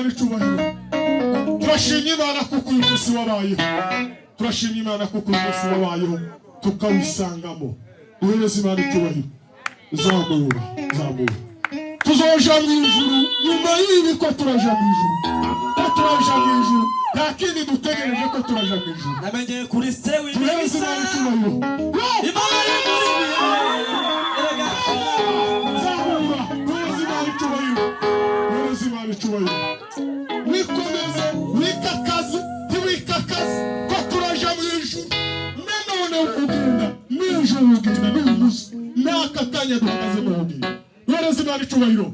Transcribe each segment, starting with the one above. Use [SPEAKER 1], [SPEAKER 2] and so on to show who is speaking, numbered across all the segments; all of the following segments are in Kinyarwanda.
[SPEAKER 1] Imana icyubahiro. Turashimye Imana kuko uyu munsi wabayeho. Turashimye Imana kuko uyu munsi wabayeho tukawisangamo. Duhereze Imana icyubahiro. Zamura. Tuzoja mu ijuru nyuma y'ibi ko turaja mu ijuru. Ko turaja mu ijuru. Nta kindi dutegereje ko turaja mu ijuru.
[SPEAKER 2] Namenye kuri sewe
[SPEAKER 1] Duhereze Imana icyubahiro.
[SPEAKER 2] Imana
[SPEAKER 1] icyubahiro. Wikomeze wikakaze ntiwikakaze ko turaja mu ijuru. Nanone ugenda n'ijuru ugenda n'umunsi n'aka kanya duhagaze mu ugenda. Duhereze Imana icyubahiro.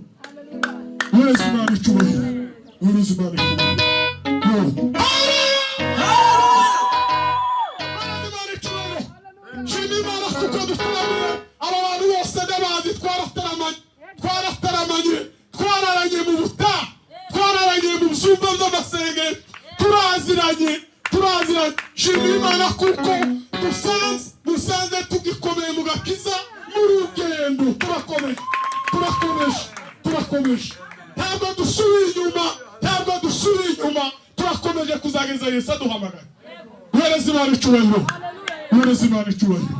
[SPEAKER 1] Duhereze Imana icyubahiro. Duhereze Imana icyubahiro. Shima Imana kuko dutaramiye aba bantu bose n'abazi twarataramanye twararanye mu butaha twararanye mu byumba by'amasengero turaziranye. Shima Imana kuko dusanze tugikomeye mu gakiza mu rugendo. Turakomeje ntabwo dusubiye inyuma turakomeje kuzageza Yesu aduhamagara. Duhereze Imana icyubahiro. Duhereze Imana icyubahiro.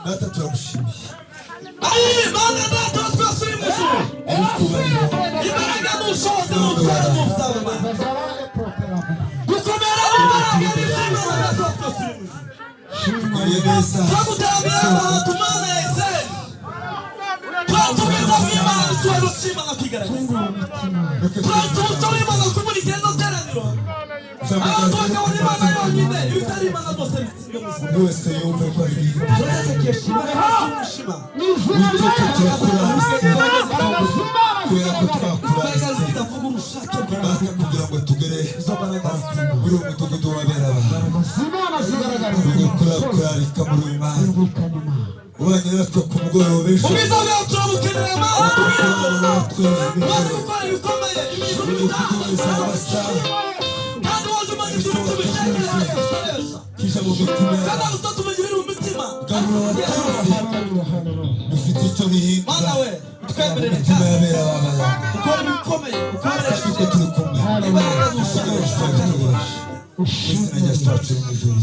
[SPEAKER 3] Data turagushimiye.
[SPEAKER 2] Ayi mana data twasuri mu ijuru. Imbaraga n'ubushobozi n'ubutware n'ubusabane. Gukomera n'imbaraga n'izina data twasuri mu ijuru. Twagutambira abantu mana ya Israeli. Twatumiza kw'Imana dushobora gushima no kwigaragaza. Twatumiza Imana kumurikira no teraniro. Abantu bakabona Imana yonyine ibitari Imana byose bisigwa mu isi.
[SPEAKER 3] Byose yumve ko ari byiza.
[SPEAKER 2] Turashimira hasi umushima.
[SPEAKER 3] Witeka turakurase. Kubera ko twakurase.
[SPEAKER 2] Ndavuga urushake
[SPEAKER 3] Baka kugira ngo tugere muri uwo mudugudu wabera abantu. Kurarika muri uyu mwanya. Ubanye natwe ku mugoroba ejo.
[SPEAKER 2] Ubwiza bwawe turabukenera Mana. Maze gukora ibikomeye imihigo n'ibitanga. Kandi wowe umenya ibyo tubishakira.
[SPEAKER 3] Kisha mu mitima
[SPEAKER 2] Kandi utatumenye ibiri mu mitima.
[SPEAKER 3] dufite icyo bihindura.
[SPEAKER 2] Mana we twemerere
[SPEAKER 3] Imitima yabera abantu.
[SPEAKER 2] ukora ibikomeye ukoresha
[SPEAKER 3] Kuko turi kumwe.
[SPEAKER 2] imbaraga z'ubushobozi.
[SPEAKER 3] Izina rya Yesu mu ijuru.